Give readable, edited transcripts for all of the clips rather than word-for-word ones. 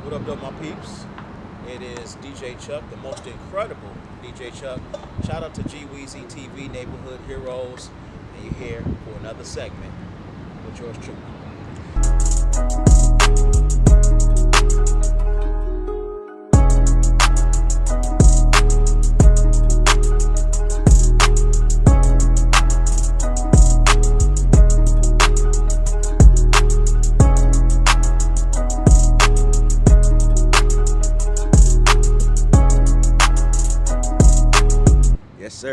What up, though, my peeps? It is DJ Chuck, the most incredible DJ Chuck. Shout out to G Weezy TV Neighborhood Heroes, and you're here for another segment with yours truly.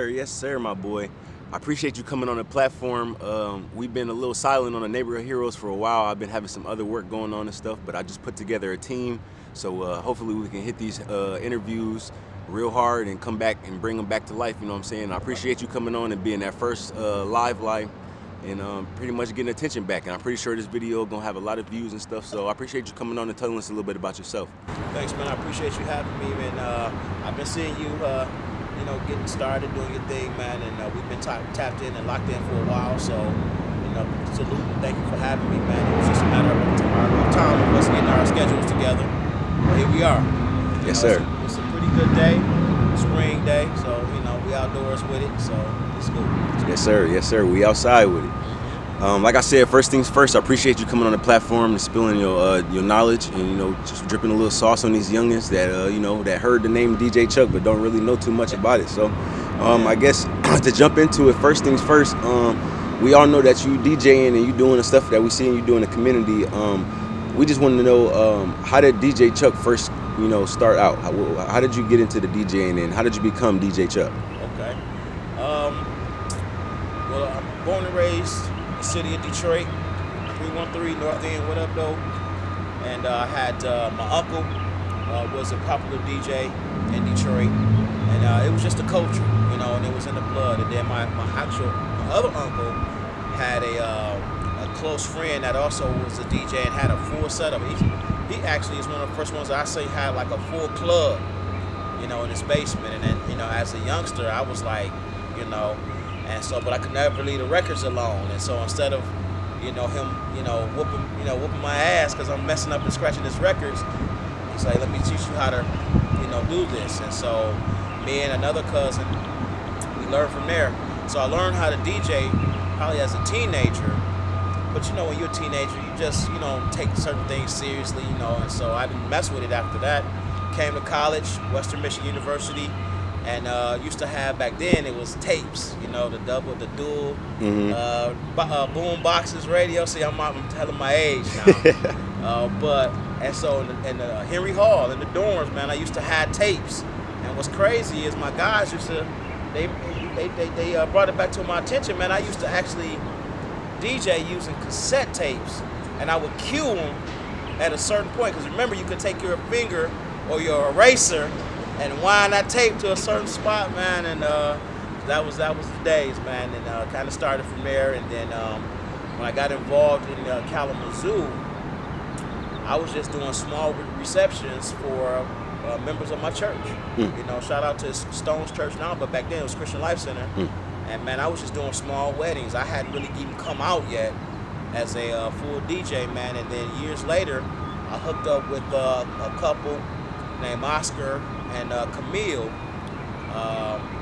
Yes, sir, my boy. I appreciate you coming on the platform. We've been a little silent on the Neighborhood Heroes for a while. I've been having some other work going on and stuff, but I just put together a team. So hopefully we can hit these interviews real hard and come back and bring them back to life, you know what I'm saying? I appreciate you coming on and being that first live and pretty much getting attention back. And I'm pretty sure this video gonna have a lot of views and stuff. So I appreciate you coming on and telling us a little bit about yourself. Thanks, man. I appreciate you having me, and I've been seeing you getting started, doing your thing, man, and we've been tapped in and locked in for a while, so, salute and thank you for having me, man. It was just a matter of time of us getting our schedules together. But here we are. Yes, sir. It's a pretty good day, spring day, so, we outdoors with it, so it's good. Yes, sir. We outside with it. Like I said, first things first, I appreciate you coming on the platform and spilling your knowledge and, just dripping a little sauce on these youngins that, that heard the name DJ Chuck but don't really know too much about it. So I guess to jump into it, first things first, we all know that you DJing and you doing the stuff that we see you do in the community. We just wanted to know, how did DJ Chuck first, start out? How did you get into the DJing and how did you become DJ Chuck? Okay. Well, I'm born and raised the city of Detroit, 313 North End. What up, though? And I had my uncle was a popular DJ in Detroit, and it was just a culture, and it was in the blood. And then my other uncle had a close friend that also was a DJ and had a full setup. He actually is one of the first ones I say had like a full club, in his basement. And then, as a youngster, I was like, and so, but I could never leave the records alone. And so instead of, him, whooping my ass because I'm messing up and scratching his records, he's like, let me teach you how to, do this. And so me and another cousin, we learned from there. So I learned how to DJ probably as a teenager. But when you're a teenager, you just, take certain things seriously, and so I didn't mess with it after that. Came to college, Western Michigan University. And used to have back then, it was tapes, the dual, boom boxes, radio. See, I'm telling my age now. And so in the Henry Hall, in the dorms, man, I used to have tapes. And what's crazy is my guys used to, they brought it back to my attention, man. I used to actually DJ using cassette tapes, and I would cue them at a certain point. Because remember, you could take your finger or your eraser and wind that tape to a certain spot, man, and that was the days, man, and kind of started from there. And then when I got involved in Kalamazoo, I was just doing small receptions for members of my church. Shout out to Stone's Church now, but back then it was Christian Life Center. And man, I was just doing small weddings. I hadn't really even come out yet as a full DJ, man. And then years later, I hooked up with a couple named Oscar and Camille.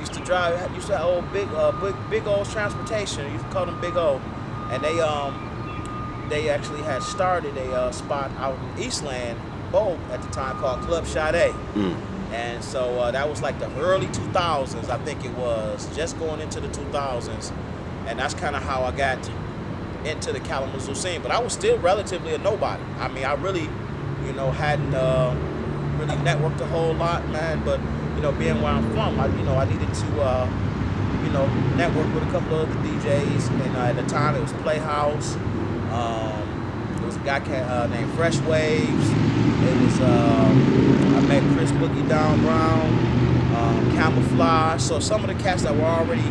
Used to have old big old transportation. You could call them Big O, and they actually had started a spot out in Eastland Bowl at the time called Club Sade. And so that was like the early 2000s, I think it was, just going into the 2000s, and that's kind of how I got into the Kalamazoo scene. But I was still relatively a nobody. I mean, I really, hadn't really networked a whole lot, man, but being where I'm from, I needed to network with a couple of other DJs, and at the time it was Playhouse. There was a guy named Fresh Waves. It was I met Chris Boogie Down Brown, Camouflage. So some of the cats that were already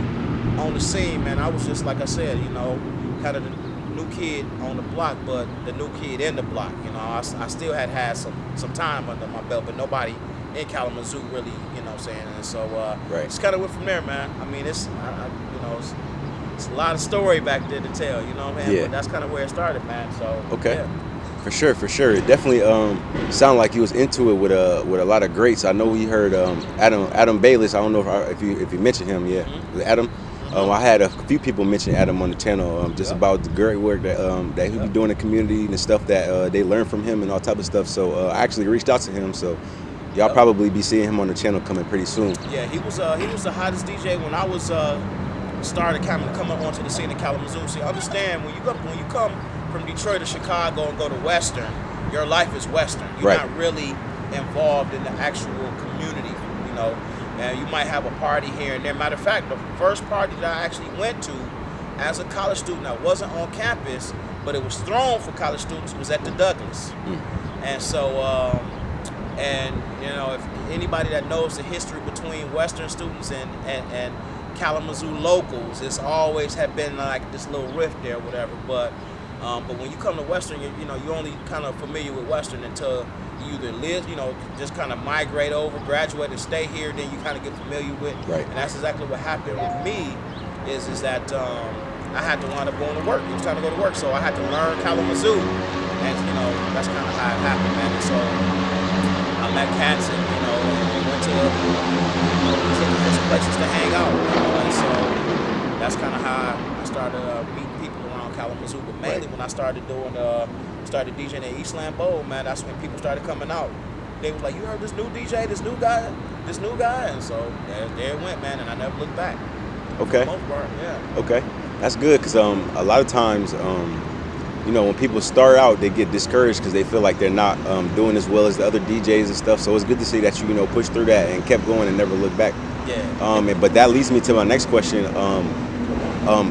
on the scene, man, I was just, like I said, kind of the new kid on the block, but the new kid in the block. I still had some time under my belt, but nobody in Kalamazoo really, what I'm saying. And so right. Just kind of went from there, man. I mean, it's a lot of story back there to tell, what I mean? Yeah. But that's kind of where it started, man. So okay. Yeah. For sure, for sure. It definitely sounded like he was into it with a lot of greats. I know we heard Adam Bayless. I don't know if you mentioned him. Yeah, with Adam. I had a few people mention Adam on the channel, just about the great work that he be doing in the community and the stuff that they learn from him and all type of stuff. So I actually reached out to him. So y'all probably be seeing him on the channel coming pretty soon. Yeah, he was the hottest DJ when I was started coming onto the scene in Kalamazoo. See, understand when you come from Detroit to Chicago and go to Western, your life is Western. You're not really involved in the actual community, you know. And you might have a party here and there. Matter of fact, the first party that I actually went to as a college student, I wasn't on campus, but it was thrown for college students, was at the Douglas. And so, and you know, if anybody that knows the history between Western students and Kalamazoo locals, it's always have been like this little rift there or whatever. But when you come to Western, you know, you're only kind of familiar with Western until you either live, you know, just kind of migrate over, graduate, and stay here. Then you kind of get familiar with. Right. And that's exactly what happened with me. Is that I had to wind up going to work. It was time to go to work, so I had to learn Kalamazoo, and you know, that's kind of how it happened, man. And so I met cats, and you know, we went to different places to hang out. You know, and so that's kind of how I started meeting people around Kalamazoo. But mainly when I started started DJing at Eastland Bowl, man, that's when people started coming out. They was like, "You heard this new DJ, this new guy," and so there it went, man. And I never looked back. Okay. For the most part, yeah. Okay, that's good because a lot of times, you know, when people start out, they get discouraged because they feel like they're not doing as well as the other DJs and stuff. So it's good to see that you know pushed through that and kept going and never looked back. Yeah. But that leads me to my next question.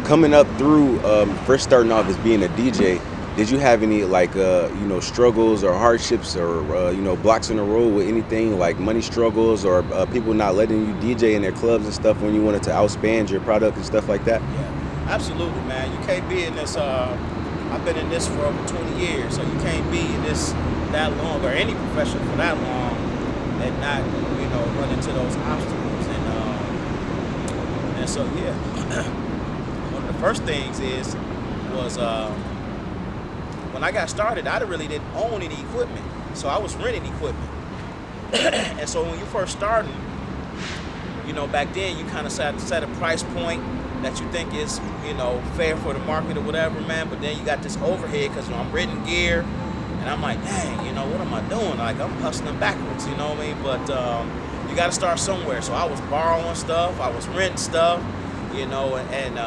Coming up through first starting off as being a DJ, did you have any like you know struggles or hardships or you know blocks in the road with anything like money struggles or people not letting you DJ in their clubs and stuff when you wanted to outspend your product and stuff like that? Yeah, absolutely, man. You can't be in this. I've been in this for over 20 years, so you can't be in this that long or any profession for that long and not you know run into those obstacles and so yeah. One of the first things was. When I got started, I really didn't own any equipment, so I was renting equipment. And so when you first starting, you know, back then you kind of set a price point that you think is, you know, fair for the market or whatever, man. But then you got this overhead because you know, I'm renting gear, and I'm like, dang, you know, what am I doing? Like I'm hustling backwards, you know what I mean? But you got to start somewhere. So I was borrowing stuff, I was renting stuff, you know, and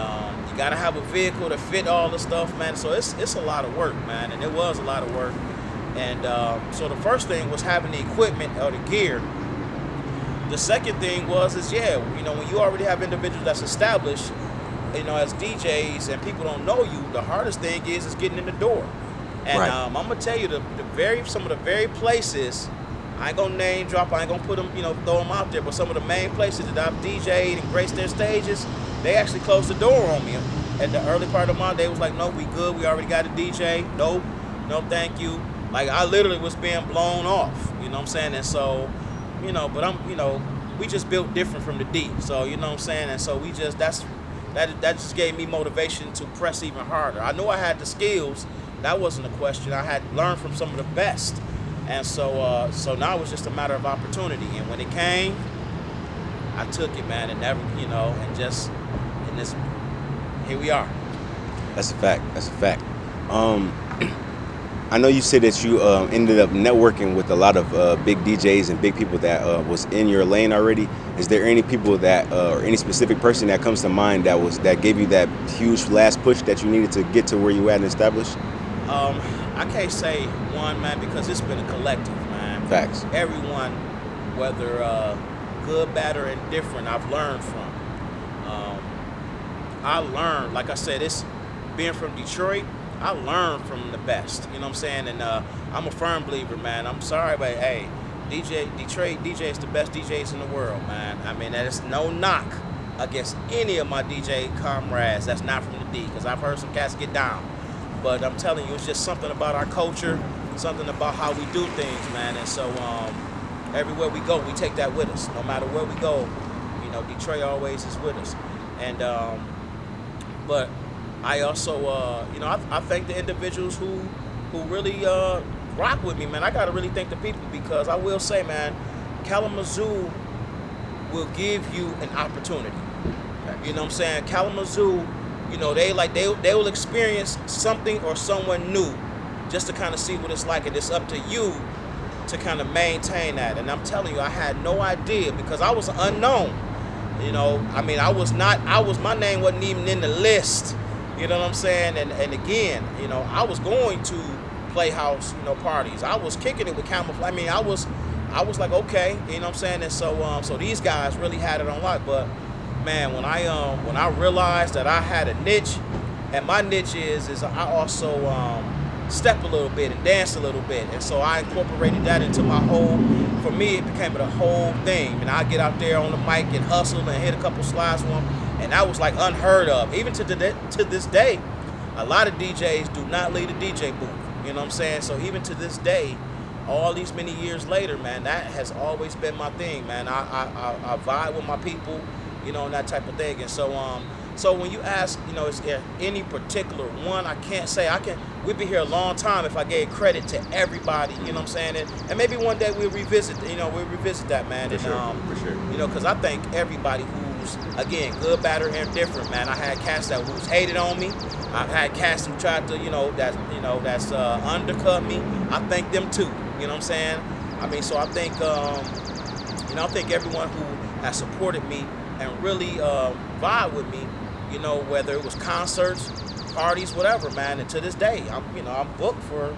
gotta have a vehicle to fit all the stuff, man. So it's a lot of work, man, and it was a lot of work. And so the first thing was having the equipment or the gear. The second thing is you know, when you already have individuals that's established, you know, as DJs and people don't know you, the hardest thing is getting in the door. And I'm gonna tell you some of the very places. I ain't gonna name drop. I ain't gonna put them, you know, throw them out there. But some of the main places that I've DJ'd and graced their stages, they actually closed the door on me. At the early part of the month, they was like, "No, we good. We already got a DJ. Nope, no, thank you." Like I literally was being blown off. You know what I'm saying? And so, you know, but you know, we just built different from the D. So you know what I'm saying? And so that just gave me motivation to press even harder. I knew I had the skills. That wasn't a question. I had learned from some of the best. And so now it was just a matter of opportunity. And when it came, I took it, man, and never, you know, and just in this, here we are. That's a fact. I know you said that you ended up networking with a lot of big DJs and big people that was in your lane already. Is there any people that, or any specific person that comes to mind that gave you that huge last push that you needed to get to where you at and establish? I can't say one, man, because it's been a collective, man. Facts. Everyone, whether good, bad, or indifferent, I've learned from. I learned, like I said, it's being from Detroit, I learned from the best, you know what I'm saying? And I'm a firm believer, man. I'm sorry, but hey, Detroit DJ is the best DJs in the world, man. I mean, that is no knock against any of my DJ comrades that's not from the D, because I've heard some cats get down. But I'm telling you, it's just something about our culture, something about how we do things, man. And so everywhere we go, we take that with us. No matter where we go, you know, Detroit always is with us. And but I also, you know, I thank the individuals who who really rock with me, man. I gotta really thank the people, because I will say, man, Kalamazoo will give you an opportunity. You know what I'm saying? Kalamazoo, you know, they will experience something or someone new just to kind of see what it's like, and it's up to you to kind of maintain that. And I'm telling you, I had no idea, because I was unknown. You know, I mean, my name wasn't even in the list. You know what I'm saying? And again, you know, I was going to playhouse, you know, parties. I was kicking it with camouflage. I mean, I was like, okay, you know what I'm saying? And so these guys really had it on lock. But man, when I realized that I had a niche, and my niche is I also step a little bit and dance a little bit, and so I incorporated that into my whole. For me, it became the whole thing. And I get out there on the mic and hustle and hit a couple slides for them, and that was like unheard of. Even to this day, a lot of DJs do not leave the DJ booth. You know what I'm saying? So even to this day, all these many years later, man, that has always been my thing, man. I vibe with my people, you know, and that type of thing. And so when you ask, you know, is there any particular one? I can't say. We'd be here a long time if I gave credit to everybody, you know what I'm saying? And maybe one day we'll revisit that, man. For sure. You know, because I think everybody who's, again, good, bad, or indifferent, man. I had cats that who's hated on me. I've had cats who tried to, that's undercut me. I thank them too. You know what I'm saying? I mean, so I think, I think everyone who has supported me and really vibe with me, you know, whether it was concerts, parties, whatever, man. And to this day, I'm booked for,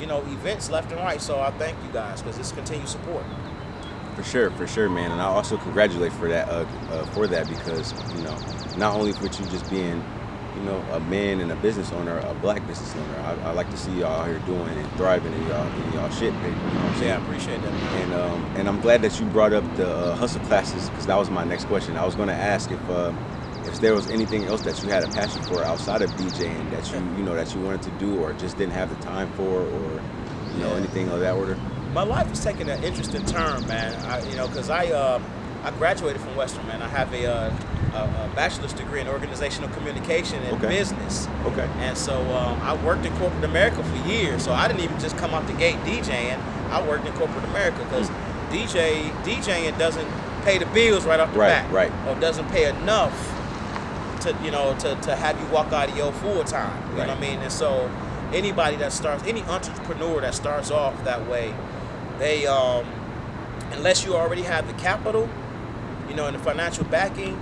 you know, events left and right. So I thank you guys, because it's continued support. For sure, man. And I also congratulate for that because, you know, not only with you just being, you know, a man and a business owner, a black business owner. I like to see y'all out here doing and thriving in y'all shit, baby. You know what I'm saying? Yeah, I appreciate that, man. And I'm glad that you brought up the hustle classes, because that was my next question. I was going to ask if there was anything else that you had a passion for outside of DJing that you wanted to do or just didn't have the time for, or you know, anything of that order. My life is taking an interesting turn, man. Because I graduated from Western, man. I have a bachelor's degree in organizational communication and business. Okay. And so I worked in corporate America for years. So I didn't even just come out the gate DJing. I worked in corporate America, because DJing doesn't pay the bills right off the bat. Right. Or doesn't pay enough to have you walk out of your full time. You know what I mean? And so any entrepreneur that starts off that way, they unless you already have the capital, you know, and the financial backing,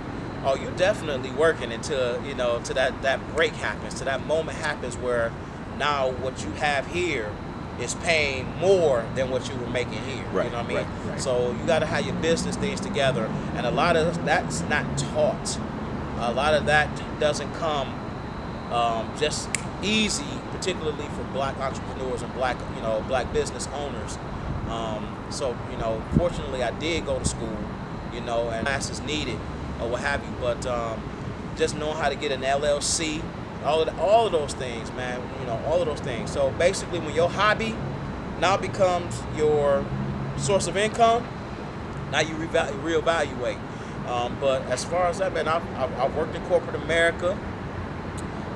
you're definitely working until, you know, to that break happens, to that moment happens where now what you have here is paying more than what you were making here. Right, you know what I mean? right. So you got to have your business things together, and a lot of that's not taught. A lot of that doesn't come just easy, particularly for black entrepreneurs and black business owners. So, you know, fortunately I did go to school, you know, and classes needed or what have you, but just knowing how to get an LLC, all of those things, man, you know, all of those things. So basically when your hobby now becomes your source of income, now you reevaluate. But as far as that, man, I've worked in corporate America.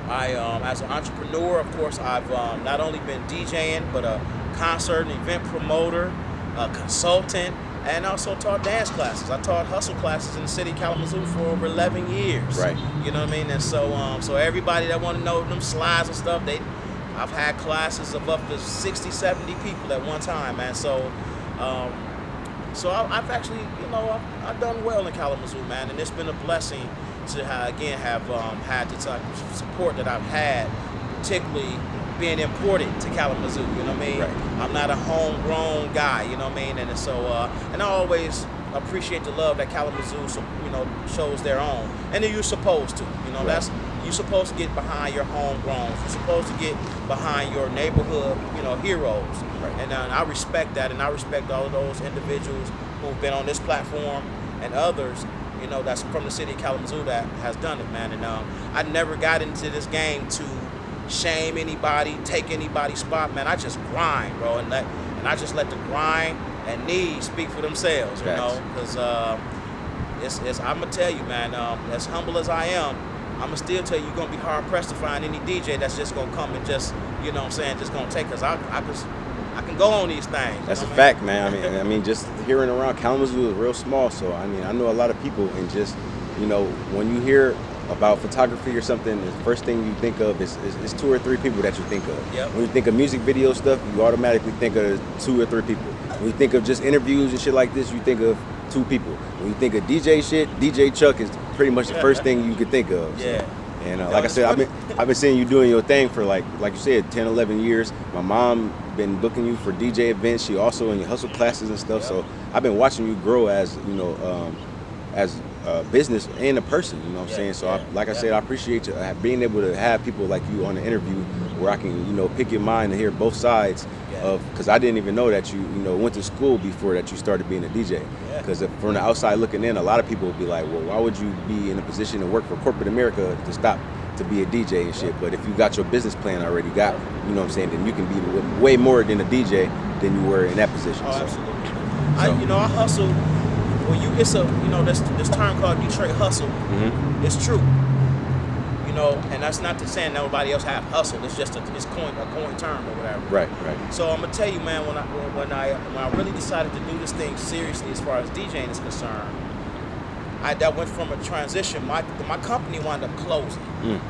As an entrepreneur, of course, I've not only been DJing, but a concert and event promoter, a consultant, and also taught dance classes. I taught hustle classes in the city of Kalamazoo for over 11 years. Right. You know what I mean? And so everybody that want to know them slides and stuff, I've had classes of up to 60, 70 people at one time, man. So I've actually, you know, I've done well in Kalamazoo, man, and it's been a blessing to have had the type of support that I've had, particularly being imported to Kalamazoo, you know what I mean? Right. I'm not a homegrown guy, you know what I mean? And so, and I always appreciate the love that Kalamazoo, you know, shows their own. And then you're supposed to, you know, you're supposed to get behind your homegrown. You're supposed to get behind your neighborhood, you know, heroes. Right. And I respect that, and I respect all of those individuals who've been on this platform and others, you know, that's from the city of Kalamazoo that has done it, man. And I never got into this game to shame anybody, take anybody's spot, man. I just grind, bro, and I just let the grind and need speak for themselves, you know, because I'm gonna tell you, man, as humble as I am, I'ma still tell you, you're gonna be hard pressed to find any DJ that's just gonna come and just, you know what I'm saying, just gonna take us. I can go on these things. That's you a know fact, man. I mean, just hearing around Kalamazoo is real small. So I mean, I know a lot of people, and just, you know, when you hear about photography or something, the first thing you think of is 2 or 3 people that you think of. Yep. When you think of music video stuff, you automatically think of 2 or 3 people. When you think of just interviews and shit like this, you think of 2 people. When you think of DJ shit, DJ Chuck is pretty much the first thing you could think of. So. Yeah. And like I said, I've been seeing you doing your thing for like you said, 10, 11 years. My mom been booking you for DJ events. She also in your hustle classes and stuff. Yep. So I've been watching you grow as, you know, as a business and a person. You know what I'm saying? So I said, I appreciate you being able to have people like you on the interview where I can, you know, pick your mind and hear both sides of, because I didn't even know that you know, went to school before that you started being a DJ. Because from the outside looking in, a lot of people would be like, well, why would you be in a position to work for corporate America to stop to be a DJ and shit? But if you got your business plan already got, you know what I'm saying, then you can be way more than a DJ than you were in that position. Oh, so. absolutely. You know, I hustle. Well, it's a, you know, this term called Detroit hustle. Mm-hmm. It's true. You know, and that's not to say nobody else have hustle. It's just a coin term or whatever. Right. So I'm gonna tell you, man, when I really decided to do this thing seriously as far as DJing is concerned, that went from a transition. My company wound up closing.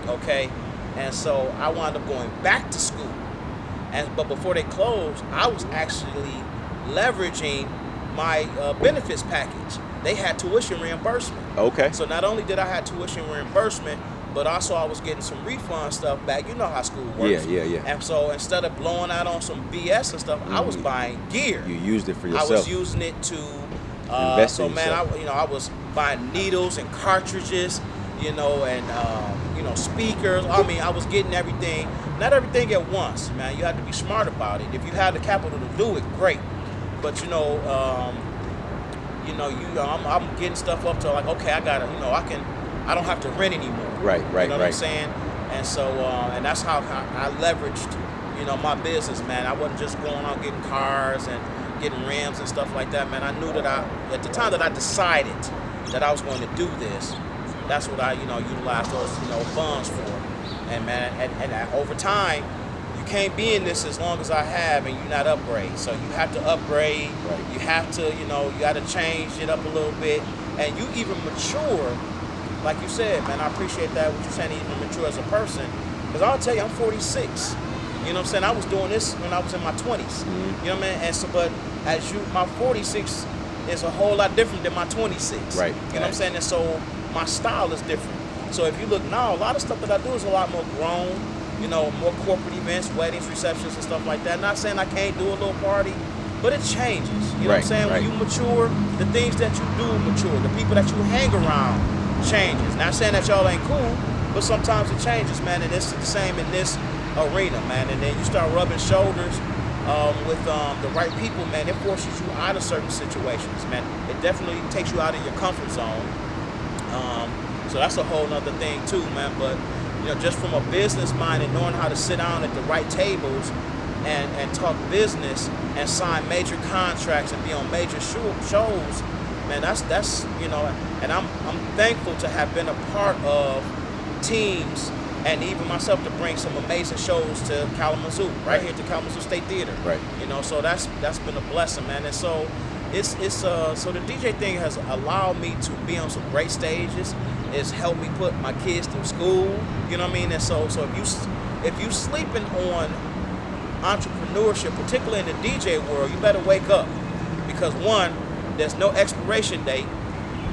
Okay, and so I wound up going back to school. But before they closed, I was actually leveraging my benefits package. They had tuition reimbursement. Okay. So not only did I have tuition reimbursement, but also I was getting some refund stuff back. You know how school works. Yeah. And so instead of blowing out on some BS and stuff, I was buying gear. You used it for yourself. I was using it to invest in yourself. I was buying needles and cartridges, you know, and you know, speakers. I mean, I was getting everything. Not everything at once, man. You have to be smart about it. If you have the capital to do it, great. But I'm getting stuff up to like, okay, I gotta, you know, I don't have to rent anymore. Right. You know what I'm saying? And so, and that's how I leveraged, you know, my business, man. I wasn't just going out getting cars and getting rims and stuff like that, man. I knew that at the time that I decided that I was going to do this, that's what I, you know, utilized those, you know, funds for. And man, and over time, you can't be in this as long as I have and you not upgrade. So you have to upgrade. Right. You have to, you know, you got to change it up a little bit. And you even mature, like you said, man, I appreciate that, what you're saying, even mature as a person. Because I'll tell you, I'm 46. You know what I'm saying? I was doing this when I was in my 20s. Mm-hmm. You know what I mean? And so, but my 46 is a whole lot different than my 26. Right. You know what I'm saying? And so my style is different. So if you look now, a lot of stuff that I do is a lot more grown, you know, more corporate events, weddings, receptions, and stuff like that. Not saying I can't do a little party, but it changes. You know what I'm saying? Right. When you mature, the things that you do mature. The people that you hang around changes. Not saying that y'all ain't cool, but sometimes it changes, man. And it's the same in this arena, man. And then you start rubbing shoulders with the right people, man. It forces you out of certain situations, man. It definitely takes you out of your comfort zone. So that's a whole nother thing too, man. But you know, just from a business mind and knowing how to sit down at the right tables and talk business and sign major contracts and be on major shows, man, that's you know, and I'm thankful to have been a part of teams and even myself to bring some amazing shows to Kalamazoo, right here to Kalamazoo State Theater. Right. You know, so that's been a blessing, man. And so it's so the DJ thing has allowed me to be on some great stages. It's helped me put my kids through school. You know what I mean? And so if you sleeping on entrepreneurship, particularly in the DJ world, you better wake up, because one, there's no expiration date.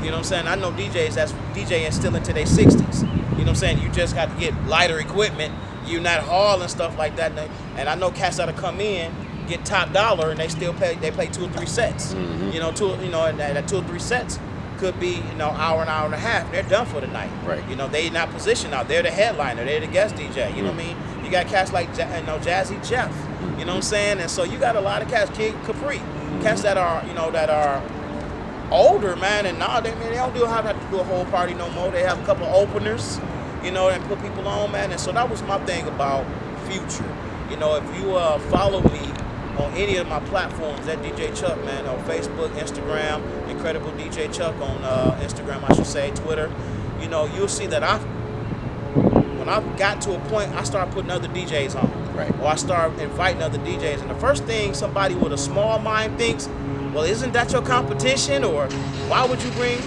You know what I'm saying? I know DJs that's DJing still into their 60s. You know what I'm saying? You just got to get lighter equipment. You're not hauling stuff like that. And I know cats that'll come in, get top dollar, and they still play 2 or 3 sets. Mm-hmm. You know, and that 2 or 3 sets could be, you know, hour and a half. They're done for the night. Right. You know, they not positioned out. They're the headliner. They're the guest DJ. You know what I mean? You got cats like Jazzy Jeff. You know what I'm saying? And so you got a lot of cats, Kid Capri, cats that are, you know, that are older, man, and now they don't have to do a whole party no more. They have a couple of openers, you know, and put people on, man. And so that was my thing about Future. You know, if you follow me on any of my platforms, that DJ Chuck, man, on Facebook, Instagram, Incredible DJ Chuck on Instagram, I should say, Twitter, you know, you'll see that when I got to a point, I started putting other DJs on. Right. Or I started inviting other DJs. And the first thing somebody with a small mind thinks, well, isn't that your competition? Or why would you bring?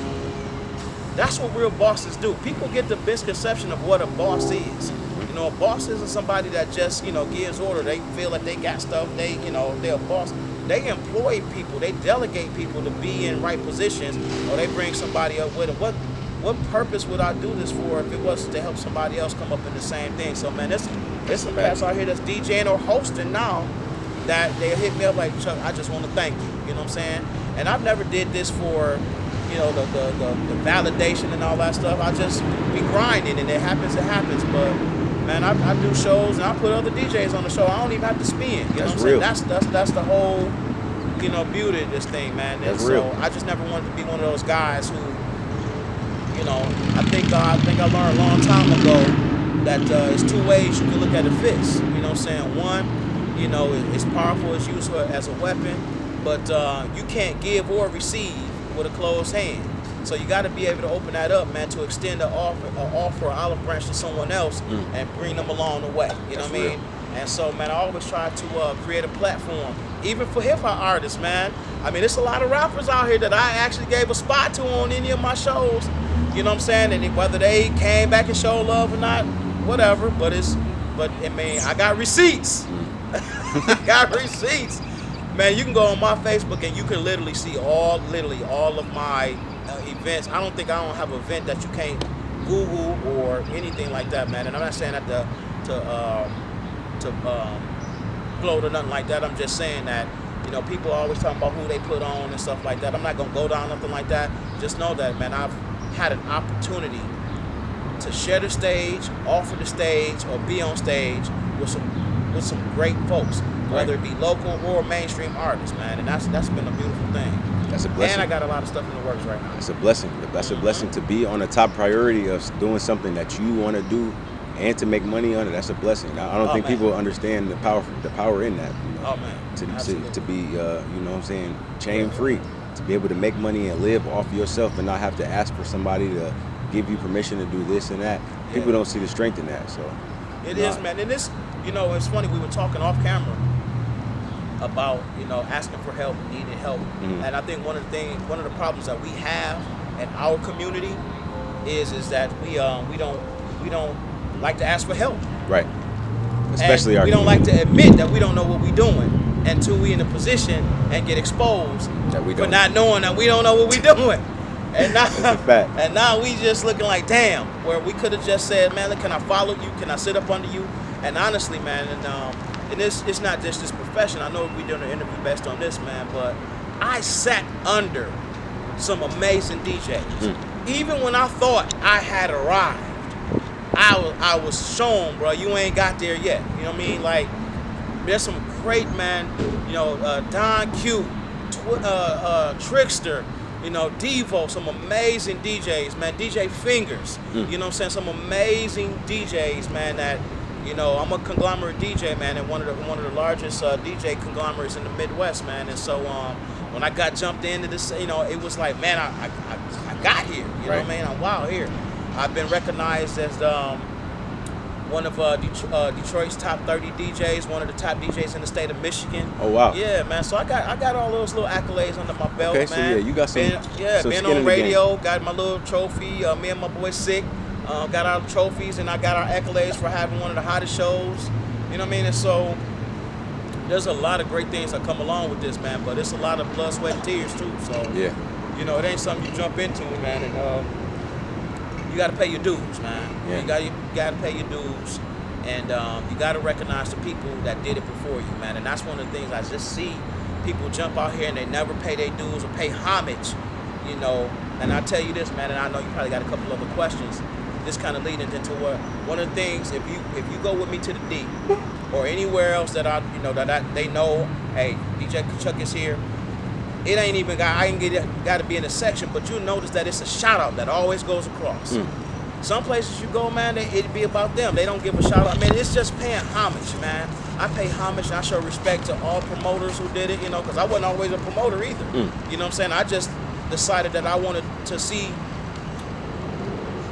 That's what real bosses do. People get the misconception of what a boss is. You know, a boss isn't somebody that just, gives order. They feel like they got stuff. They're a boss. They employ people. They delegate people to be in right positions, or they bring somebody up with them. What purpose would I do this for if it was to help somebody else come up in the same thing? So, man, there's some cats out here that's DJing or hosting now that they hit me up like, Chuck, I just want to thank you. You know what I'm saying? And I've never did this for, the validation and all that stuff. I just be grinding, and it happens. But man, I do shows and I put other DJs on the show. I don't even have to spin. You know what I'm saying? That's the whole, beauty of this thing, man. And so I just never wanted to be one of those guys who, I think I learned a long time ago that it's two ways you can look at a fist. You know what I'm saying? One, it's powerful, it's used as a weapon, but you can't give or receive with a closed hand. So you got to be able to open that up, man, to extend an offer, an olive branch to someone else and bring them along the way. You know what I mean? And so, man, I always try to create a platform, even for hip-hop artists, man. I mean, there's a lot of rappers out here that I actually gave a spot to on any of my shows. You know what I'm saying? And whether they came back and showed love or not, whatever. But I mean, I got receipts. I got receipts. Man, you can go on my Facebook and you can literally see all of my events. I don't have an event that you can't Google or anything like that, man. And I'm not saying that to float or nothing like that. I'm just saying that, people are always talking about who they put on and stuff like that. I'm not gonna go down nothing like that. Just know that, man, I've had an opportunity to share the stage, offer the stage, or be on stage with some great folks, whether it be local or mainstream artists, man. And that's been a beautiful thing. That's a blessing. And I got a lot of stuff in the works right now. It's a blessing. That's a blessing to be on the top priority of doing something that you want to do and to make money on it. That's a blessing. I don't think people understand the power in that. Oh man. To be chain free, to be able to make money and live off yourself and not have to ask for somebody to give you permission to do this and that. People don't see the strength in that. So it is, man. And this, it's funny, we were talking off camera about, asking for help, needing help. And I think one of the problems that we have in our community is that we don't like to ask for help. Right. Especially we don't like to admit that we don't know what we're doing until we in a position and get exposed for not knowing that we don't know what we're doing. And now, and now we just looking like, damn, where we could have just said, man, can I follow you? Can I sit up under you? And honestly, man, and it's not just this profession. I know we're doing an interview based on this, man, but I sat under some amazing DJs. Even when I thought I had arrived, I was shown, bro, you ain't got there yet. You know what I mean? Like, there's some great, man, Don Q, Trickster, Devo, some amazing DJs, man. DJ Fingers, you know what I'm saying? Some amazing DJs, man, that, I'm a conglomerate DJ, man, and one of the largest DJ conglomerates in the Midwest, man. And so when I got jumped into this, it was like, man, I got here. You know what I mean? I'm wild here. I've been recognized as one of Detroit's top 30 DJs, one of the top DJs in the state of Michigan. Oh wow! Yeah, man. So I got all those little accolades under my belt, man. So yeah, you got some. Been on radio, got my little trophy. Me and my boy Sick got our trophies, and I got our accolades for having one of the hottest shows. You know what I mean? And so there's a lot of great things that come along with this, man. But it's a lot of blood, sweat, and tears too. So yeah, it ain't something you jump into, man. And you got to pay your dues, man. Yeah. You got to pay your dues, and you got to recognize the people that did it before you, man. And that's one of the things I just see people jump out here and they never pay their dues or pay homage, And I tell you this, man, and I know you probably got a couple other questions. This kind of leading into what one of the things. If you go with me to the D, or anywhere else that they know, hey, DJ Chuck is here. It ain't even got to be in a section, but you notice that it's a shout out that always goes across. Some places you go, man, it'd be about them. They don't give a shout out. Man, it's just paying homage, man. I pay homage and I show respect to all promoters who did it, because I wasn't always a promoter either. You know what I'm saying? I just decided that I wanted to see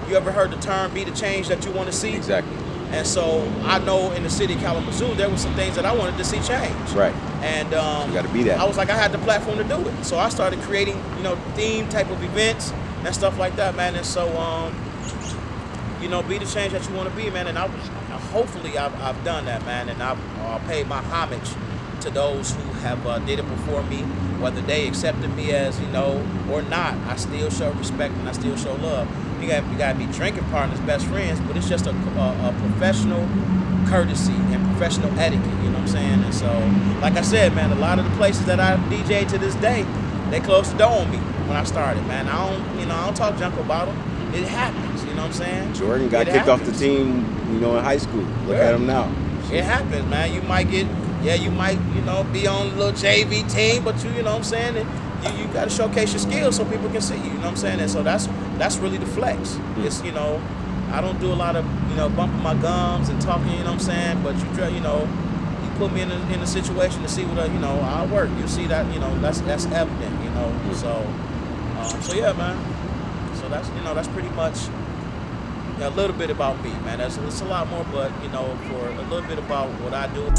You ever heard the term "be the change that you want to see"? Exactly. And so I know in the city of Kalamazoo, there were some things that I wanted to see change. Right. And you got to be that. I was like, I had the platform to do it. So I started creating, theme type of events and stuff like that, man. And so, be the change that you want to be, man. And hopefully I've done that, man. And I've paid my homage to those who have did it before me, whether they accepted me as, or not. I still show respect and I still show love. You got to be drinking partners, best friends, but it's just a professional courtesy and professional etiquette, you know what I'm saying? And so, like I said, man, a lot of the places that I DJ to this day, they closed the door on me when I started, man. I don't talk junk about them. It happens, you know what I'm saying? Jordan got kicked off the team, in high school. Look at him now. It happens, man. You might be on a little JV team, but you know what I'm saying? And you got to showcase your skills so people can see you, you know what I'm saying? And so that's really the flex. It's, I don't do a lot of, bumping my gums and talking, you know what I'm saying? But you put me in a situation to see what, I work. You see that, that's evident, So yeah, man. So that's pretty much a little bit about me, man. It's a lot more, but, for a little bit about what I do.